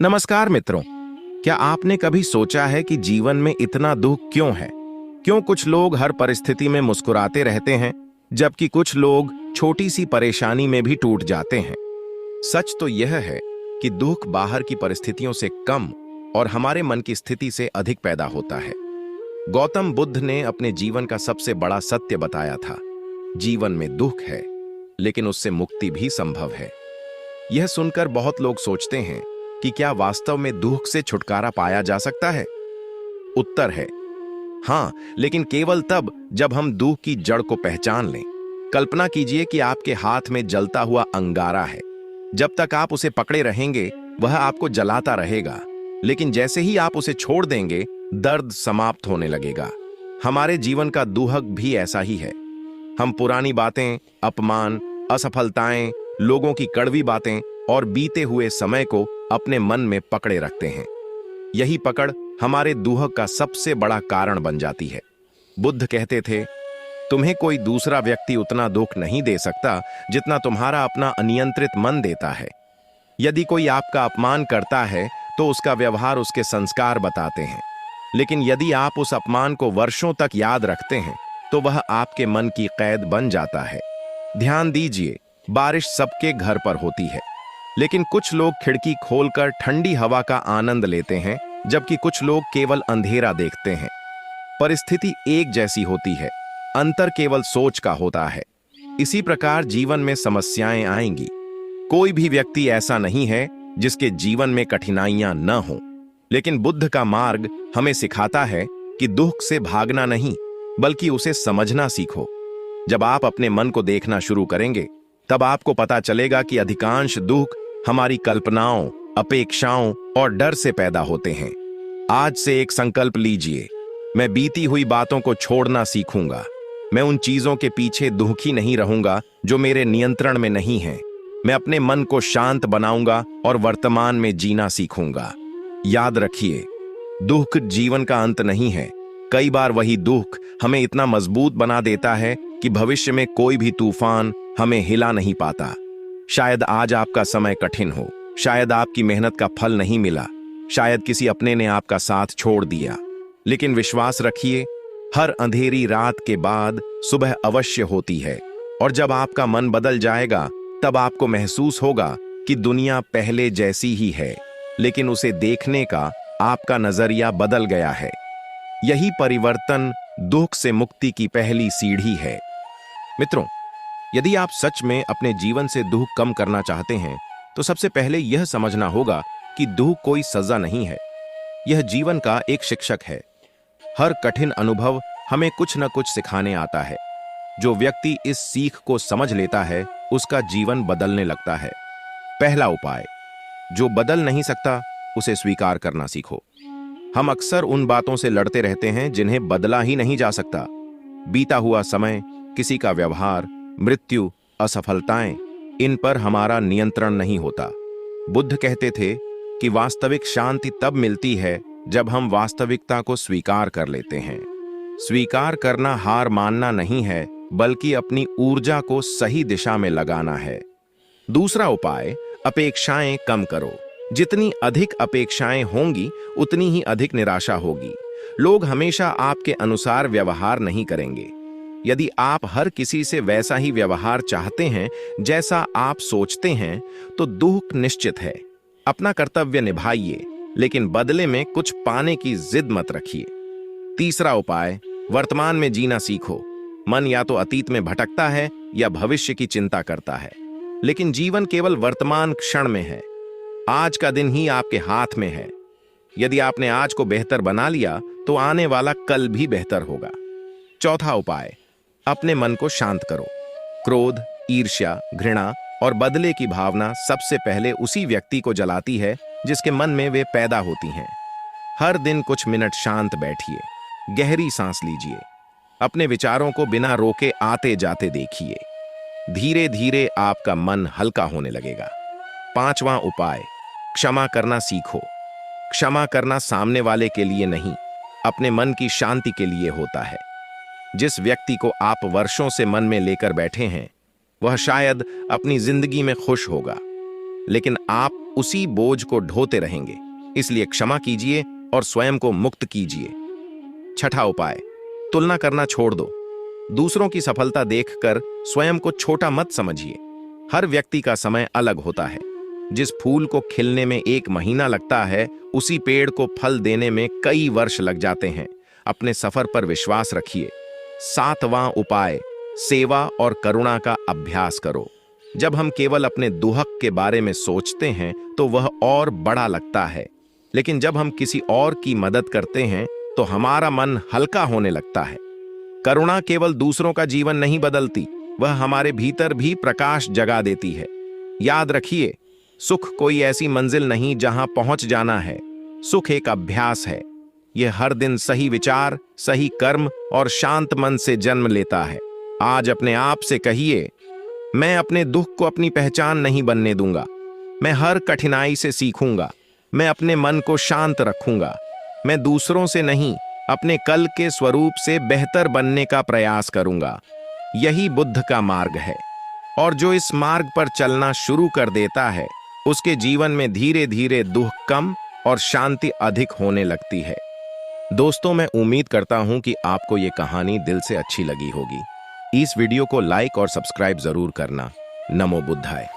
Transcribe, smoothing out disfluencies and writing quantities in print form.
नमस्कार मित्रों। क्या आपने कभी सोचा है कि जीवन में इतना दुख क्यों है? क्यों कुछ लोग हर परिस्थिति में मुस्कुराते रहते हैं, जबकि कुछ लोग छोटी सी परेशानी में भी टूट जाते हैं? सच तो यह है कि दुख बाहर की परिस्थितियों से कम और हमारे मन की स्थिति से अधिक पैदा होता है। गौतम बुद्ध ने अपने जीवन का सबसे बड़ा सत्य बताया था। जीवन में दुख है, लेकिन उससे मुक्ति भी संभव है। यह सुनकर बहुत लोग सोचते हैं कि क्या वास्तव में दुख से छुटकारा पाया जा सकता है? उत्तर है हाँ, लेकिन केवल तब जब हम दुख की जड़ को पहचान लें। कल्पना कीजिए कि आपके हाथ में जलता हुआ अंगारा है। जब तक आप उसे पकड़े रहेंगे, वह आपको जलाता रहेगा, लेकिन जैसे ही आप उसे छोड़ देंगे, दर्द समाप्त होने लगेगा। हमारे जीवन का दुहक भी ऐसा ही है। हम पुरानी बातें, अपमान, असफलताएं, लोगों की कड़वी बातें और बीते हुए समय को अपने मन में पकड़े रखते हैं। यही पकड़ हमारे दुहक का सबसे बड़ा कारण बन जाती है। बुद्ध कहते थे, तुम्हें कोई दूसरा व्यक्ति उतना दुख नहीं दे सकता जितना तुम्हारा अपना अनियंत्रित मन देता है। यदि कोई आपका अपमान करता है तो उसका व्यवहार उसके संस्कार बताते हैं, लेकिन यदि आप उस अपमान को वर्षों तक याद रखते हैं तो वह आपके मन की कैद बन जाता है। ध्यान दीजिए, बारिश सबके घर पर होती है, लेकिन कुछ लोग खिड़की खोलकर ठंडी हवा का आनंद लेते हैं, जबकि कुछ लोग केवल अंधेरा देखते हैं। परिस्थिति एक जैसी होती है, अंतर केवल सोच का होता है। इसी प्रकार जीवन में समस्याएं आएंगी। कोई भी व्यक्ति ऐसा नहीं है जिसके जीवन में कठिनाइयां न हों, लेकिन बुद्ध का मार्ग हमें सिखाता है कि दुख से भागना नहीं, बल्कि उसे समझना सीखो। जब आप अपने मन को देखना शुरू करेंगे, तब आपको पता चलेगा कि अधिकांश दुख हमारी कल्पनाओं, अपेक्षाओं और डर से पैदा होते हैं। आज से एक संकल्प लीजिए, मैं बीती हुई बातों को छोड़ना सीखूंगा। मैं उन चीजों के पीछे दुखी नहीं रहूंगा जो मेरे नियंत्रण में नहीं हैं। मैं अपने मन को शांत बनाऊंगा और वर्तमान में जीना सीखूंगा। याद रखिए, दुख जीवन का अंत नहीं है। कई बार वही दुख हमें इतना मजबूत बना देता है कि भविष्य में कोई भी तूफान हमें हिला नहीं पाता। शायद आज आपका समय कठिन हो, शायद आपकी मेहनत का फल नहीं मिला, शायद किसी अपने ने आपका साथ छोड़ दिया, लेकिन विश्वास रखिए, हर अंधेरी रात के बाद सुबह अवश्य होती है। और जब आपका मन बदल जाएगा, तब आपको महसूस होगा कि दुनिया पहले जैसी ही है, लेकिन उसे देखने का आपका नजरिया बदल गया है। यही परिवर्तन दुख से मुक्ति की पहली सीढ़ी है। मित्रों, यदि आप सच में अपने जीवन से दुख कम करना चाहते हैं, तो सबसे पहले यह समझना होगा कि दुख कोई सजा नहीं है। यह जीवन का एक शिक्षक है। हर कठिन अनुभव हमें कुछ न कुछ सिखाने आता है। जो व्यक्ति इस सीख को समझ लेता है, उसका जीवन बदलने लगता है। पहला उपाय, जो बदल नहीं सकता उसे स्वीकार करना सीखो। हम अक्सर उन बातों से लड़ते रहते हैं जिन्हें बदला ही नहीं जा सकता। बीता हुआ समय, किसी का व्यवहार, मृत्यु, असफलताएं, इन पर हमारा नियंत्रण नहीं होता। बुद्ध कहते थे कि वास्तविक शांति तब मिलती है जब हम वास्तविकता को स्वीकार कर लेते हैं। स्वीकार करना हार मानना नहीं है, बल्कि अपनी ऊर्जा को सही दिशा में लगाना है। दूसरा उपाय, अपेक्षाएं कम करो। जितनी अधिक अपेक्षाएं होंगी, उतनी ही अधिक निराशा होगी। लोग हमेशा आपके अनुसार व्यवहार नहीं करेंगे। यदि आप हर किसी से वैसा ही व्यवहार चाहते हैं जैसा आप सोचते हैं, तो दुख निश्चित है। अपना कर्तव्य निभाइए, लेकिन बदले में कुछ पाने की जिद मत रखिए। तीसरा उपाय, वर्तमान में जीना सीखो। मन या तो अतीत में भटकता है या भविष्य की चिंता करता है, लेकिन जीवन केवल वर्तमान क्षण में है। आज का दिन ही आपके हाथ में है। यदि आपने आज को बेहतर बना लिया, तो आने वाला कल भी बेहतर होगा। चौथा उपाय, अपने मन को शांत करो। क्रोध, ईर्ष्या, घृणा और बदले की भावना सबसे पहले उसी व्यक्ति को जलाती है जिसके मन में वे पैदा होती हैं। हर दिन कुछ मिनट शांत बैठिए, गहरी सांस लीजिए, अपने विचारों को बिना रोके आते जाते देखिए। धीरे धीरे आपका मन हल्का होने लगेगा। पांचवां उपाय, क्षमा करना सीखो। क्षमा करना सामने वाले के लिए नहीं, अपने मन की शांति के लिए होता है। जिस व्यक्ति को आप वर्षों से मन में लेकर बैठे हैं, वह शायद अपनी जिंदगी में खुश होगा, लेकिन आप उसी बोझ को ढोते रहेंगे। इसलिए क्षमा कीजिए और स्वयं को मुक्त कीजिए। छठा उपाय, तुलना करना छोड़ दो। दूसरों की सफलता देखकर स्वयं को छोटा मत समझिए। हर व्यक्ति का समय अलग होता है। जिस फूल को खिलने में 1 महीना लगता है, उसी पेड़ को फल देने में कई वर्ष लग जाते हैं। अपने सफर पर विश्वास रखिए। 7वां उपाय, सेवा और करुणा का अभ्यास करो। जब हम केवल अपने दुहक के बारे में सोचते हैं तो वह और बड़ा लगता है, लेकिन जब हम किसी और की मदद करते हैं तो हमारा मन हल्का होने लगता है। करुणा केवल दूसरों का जीवन नहीं बदलती, वह हमारे भीतर भी प्रकाश जगा देती है। याद रखिए, सुख कोई ऐसी मंजिल नहीं जहां पहुंच जाना है। सुख एक अभ्यास है। यह हर दिन सही विचार, सही कर्म और शांत मन से जन्म लेता है। आज अपने आप से कहिए, मैं अपने दुख को अपनी पहचान नहीं बनने दूंगा। मैं हर कठिनाई से सीखूंगा। मैं अपने मन को शांत रखूंगा। मैं दूसरों से नहीं, अपने कल के स्वरूप से बेहतर बनने का प्रयास करूंगा। यही बुद्ध का मार्ग है। और जो इस मार्ग पर चलना शुरू कर देता है, उसके जीवन में धीरे धीरे दुख कम और शांति अधिक होने लगती है। दोस्तों, मैं उम्मीद करता हूं कि आपको ये कहानी दिल से अच्छी लगी होगी। इस वीडियो को लाइक और सब्सक्राइब जरूर करना। नमो बुद्धाय।